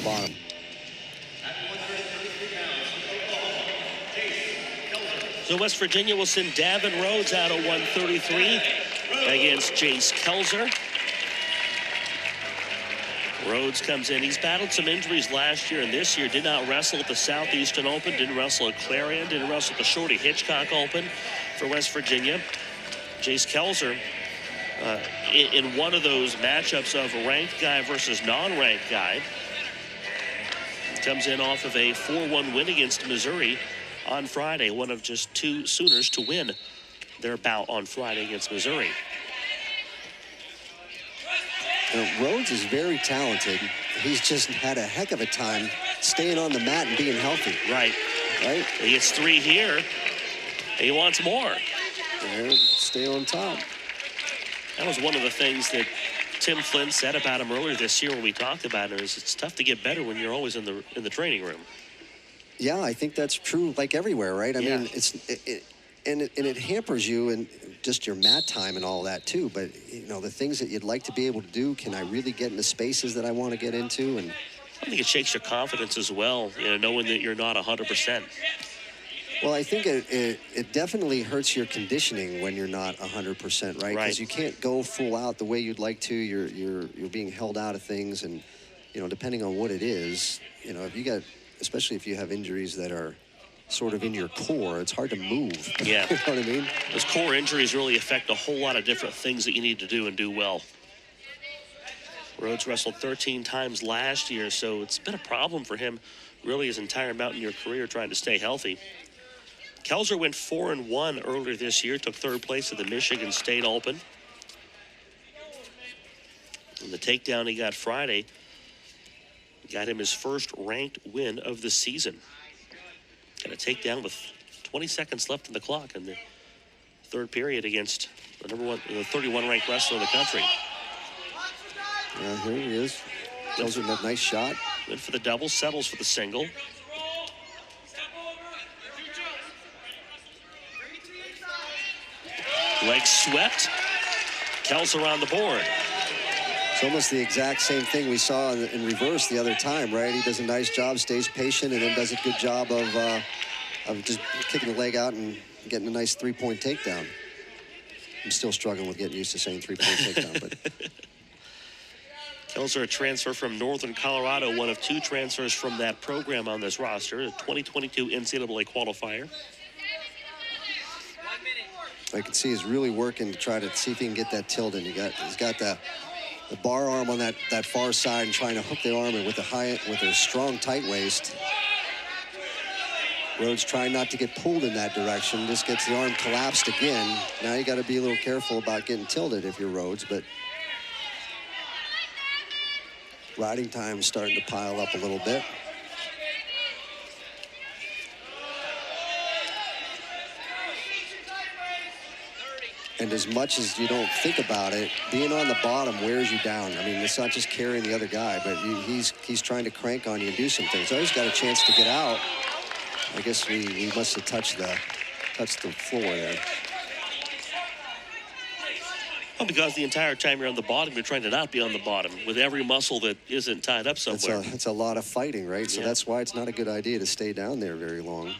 bottom. So West Virginia will send Davin Rhoads out at 133 against Jace Koelzer. Rhoads comes in. He's battled some injuries last year and this year. Did not wrestle at the Southeastern Open. Didn't wrestle at Clarion. Didn't wrestle at the Shorty Hitchcock Open for West Virginia. Jace Koelzer in one of those matchups of a ranked guy versus non-ranked guy. Comes in off of a 4-1 win against Missouri on Friday. One of just two Sooners to win their bout on Friday against Missouri. Rhoads is very talented. He's just had a heck of a time staying on the mat and being healthy. Right. He gets 3 here. And he wants more. There, stay on top. That was one of the things that Tim Flynn said about him earlier this year when we talked about it. Is it's tough to get better when you're always in the training room. Yeah, I think that's true. Like everywhere, right? I mean, it hampers you and just your mat time and all that too. But you know, the things that you'd like to be able to do, can I really get in the spaces that I want to get into? And I think it shakes your confidence as well, you know, knowing that you're not 100%. Well, I think it definitely hurts your conditioning when you're not 100%, right? Because you can't go full out the way you'd like to. You're being held out of things, and you know, depending on what it is, you know, if you got, especially if you have injuries that are sort of in your core, it's hard to move. Yeah. You know what I mean? Those core injuries really affect a whole lot of different things that you need to do and do well. Rhoads wrestled 13 times last year, so it's been a problem for him really his entire mountaineer career trying to stay healthy. Koelzer went 4-1 earlier this year, took 3rd place at the Michigan State Open. And the takedown he got Friday got him his first ranked win of the season. Got a takedown with 20 seconds left in the clock in the 3rd period against the the 31 ranked wrestler in the country. Yeah, here he is. Koelzer, a nice shot. Went for the double, settles for the single. Leg swept. Koelzer on the board. It's almost the exact same thing we saw in reverse the other time, right? He does a nice job, stays patient, and then does a good job of just kicking the leg out and getting a nice 3-point takedown. I'm still struggling with getting used to saying 3-point takedown, but Koelzer, a transfer from Northern Colorado, one of 2 transfers from that program on this roster, a 2022 NCAA qualifier. I can see he's really working to try to see if he can get that tilt in. He's got the bar arm on that far side and trying to hook the arm in with a strong tight waist. Rhoads trying not to get pulled in that direction, just gets the arm collapsed again. Now you got to be a little careful about getting tilted if you're Rhoads, but riding time is starting to pile up a little bit. And as much as you don't think about it, being on the bottom wears you down. I mean, it's not just carrying the other guy, but he's trying to crank on you and do some things. So he's got a chance to get out. I guess we must have touched the floor there. Well, because the entire time you're on the bottom, you're trying to not be on the bottom with every muscle that isn't tied up somewhere. It's a lot of fighting, right? So that's why it's not a good idea to stay down there very long.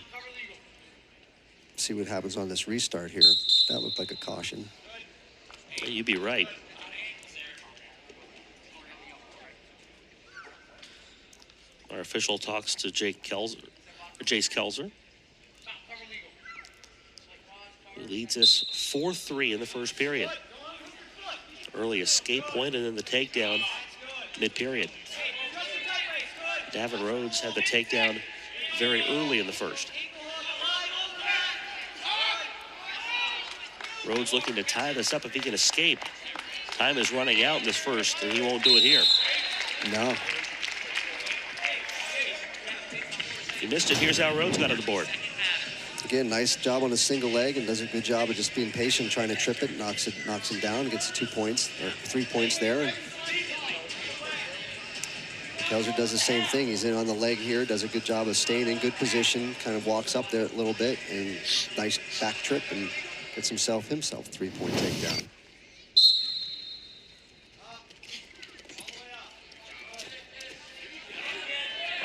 See what happens on this restart here. That looked like a caution. Yeah, you'd be right. Our official talks to Jace Koelzer. He leads us 4-3 in the first period. Early escape point and then the takedown mid-period. Davin Rhoads had the takedown very early in the first. Rhoads looking to tie this up if he can escape. Time is running out in this first, and he won't do it here. No. He missed it. Here's how Rhoads got on the board. Again, nice job on a single leg and does a good job of just being patient, trying to trip it, knocks him down, gets 2 points, or 3 points there. Koelzer does the same thing. He's in on the leg here, does a good job of staying in good position, kind of walks up there a little bit, and nice back trip, and gets himself 3-point takedown.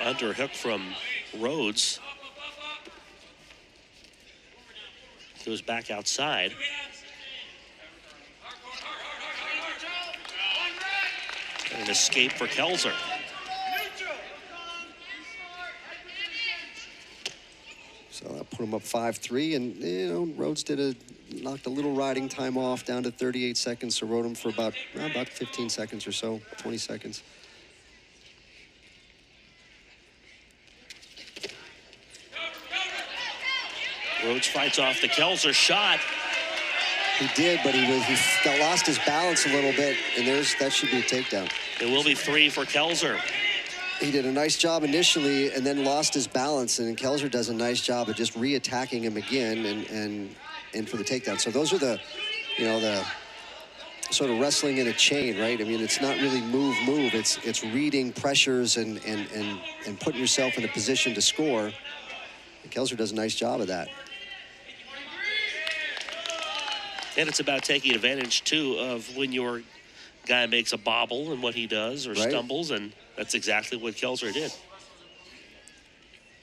Underhook from Rhoads. Goes back outside. And an escape for Koelzer. So that put him up 5-3, and you know, Rhoads knocked a little riding time off down to 38 seconds, so rode him for about 15 seconds or so, 20 seconds. Rhoads fights off the Koelzer shot. He did, but he lost his balance a little bit, and that should be a takedown. It will be 3 for Koelzer. He did a nice job initially and then lost his balance, and Koelzer does a nice job of just re-attacking him again and for the takedown. So those are the sort of wrestling in a chain, right? I mean, it's not really move. It's reading pressures and putting yourself in a position to score. And Koelzer does a nice job of that. And it's about taking advantage, too, of when your guy makes a bobble and what he does or stumbles, and that's exactly what Koelzer did.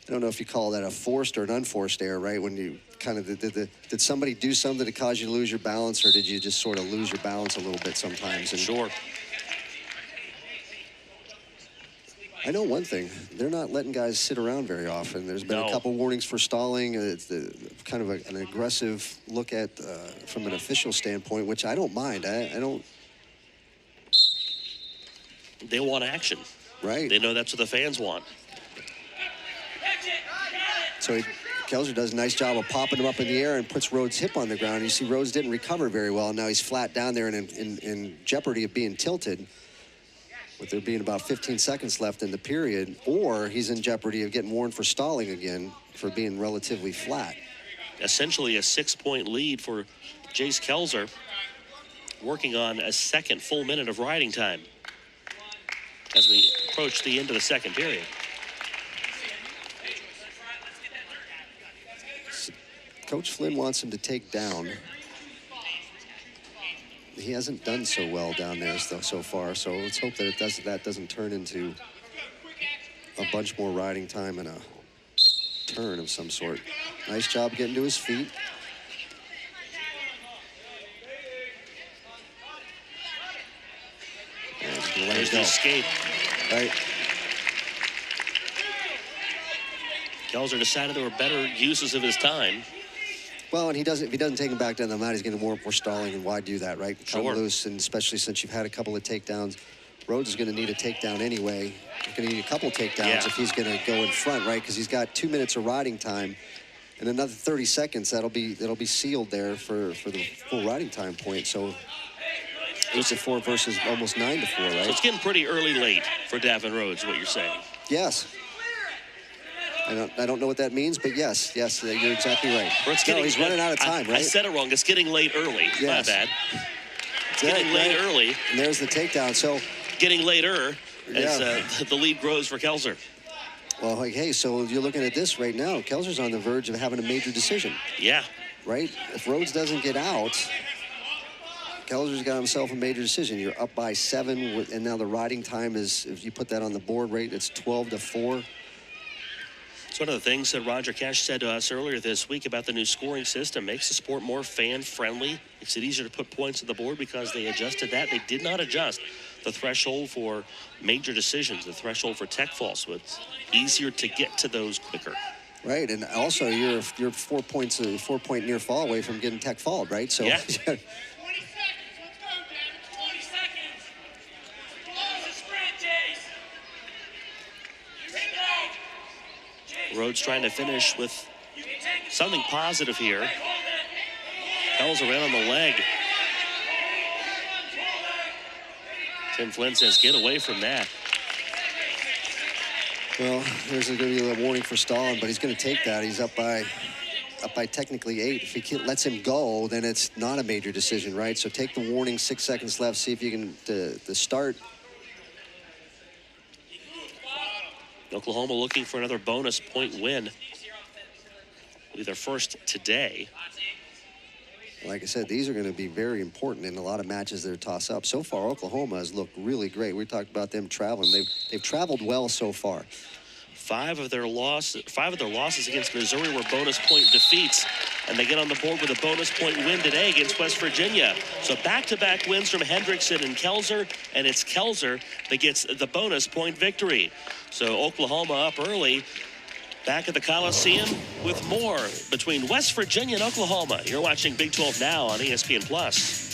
I don't know if you call that a forced or an unforced error, right? When you kind of, did somebody do something to cause you to lose your balance, or did you just sort of lose your balance a little bit sometimes? And sure. I know one thing, they're not letting guys sit around very often. There's been a couple warnings for stalling. It's kind of an aggressive look at from an official standpoint, which I don't mind. I don't. They want action. Right. They know that's what the fans want. So Koelzer does a nice job of popping him up in the air and puts Rhoads' hip on the ground. You see Rhoads didn't recover very well. Now he's flat down there and in jeopardy of being tilted, with there being about 15 seconds left in the period, or he's in jeopardy of getting warned for stalling again for being relatively flat. Essentially a 6-point lead for Jace Koelzer, working on a second full minute of riding time as we approach the end of the second period. Coach Flynn wants him to take down. He hasn't done so well down there so far, so let's hope that that doesn't turn into a bunch more riding time and a turn of some sort. Nice job getting to his feet. There's the escape. Right. Koelzer decided there were better uses of his time. Well, and if he doesn't take him back down the mat, he's going to warrant more stalling, and why do that, right? Come loose, and especially since you've had a couple of takedowns. Rhoads is going to need a takedown anyway. He's going to need a couple takedowns if he's going to go in front, right? Because he's got 2 minutes of riding time, and another 30 seconds. That'll be sealed there for the full riding time point. So 8-4 versus almost 9-4, right? So it's getting pretty early late for Davin Rhoads, what you're saying. Yes. I don't know what that means, but yes, you're exactly right. He's running out of time, right? I said it wrong. It's getting late early. Yes. My bad. It's getting late early. And there's the takedown. So getting later as the lead grows for Koelzer. Well, hey, so you're looking at this right now. Koelzer's on the verge of having a major decision. Yeah. Right? If Rhoads doesn't get out, Koelzer's got himself a major decision. You're up by 7, and now the riding time is, if you put that on the board, right, it's 12-4. It's one of the things that Roger Cash said to us earlier this week about the new scoring system. Makes the sport more fan-friendly. Makes it easier to put points on the board because they adjusted that. They did not adjust the threshold for major decisions, the threshold for tech falls. So it's easier to get to those quicker. Right, and also you're 4 points, a 4-point near fall away from getting tech falled, right? So. Yeah. Rhoads trying to finish with something positive here. Koelzer ran on the leg. Tim Flynn says, get away from that. Well, there's going to be a warning for stalling, but he's going to take that. He's up by technically 8. If he lets him go, then it's not a major decision, right? So take the warning, 6 seconds left, see if you can to start. Oklahoma looking for another bonus point win. It'll be their first today. Like I said, these are going to be very important in a lot of matches that are toss-up. So far, Oklahoma has looked really great. We talked about them traveling. They've traveled well so far. 5 of their losses against Missouri were bonus point defeats, and they get on the board with a bonus point win today against West Virginia. So back-to-back wins from Hendrickson and Koelzer, and it's Koelzer that gets the bonus point victory. So Oklahoma up early, back at the Coliseum with more between West Virginia and Oklahoma. You're watching Big 12 Now on ESPN+.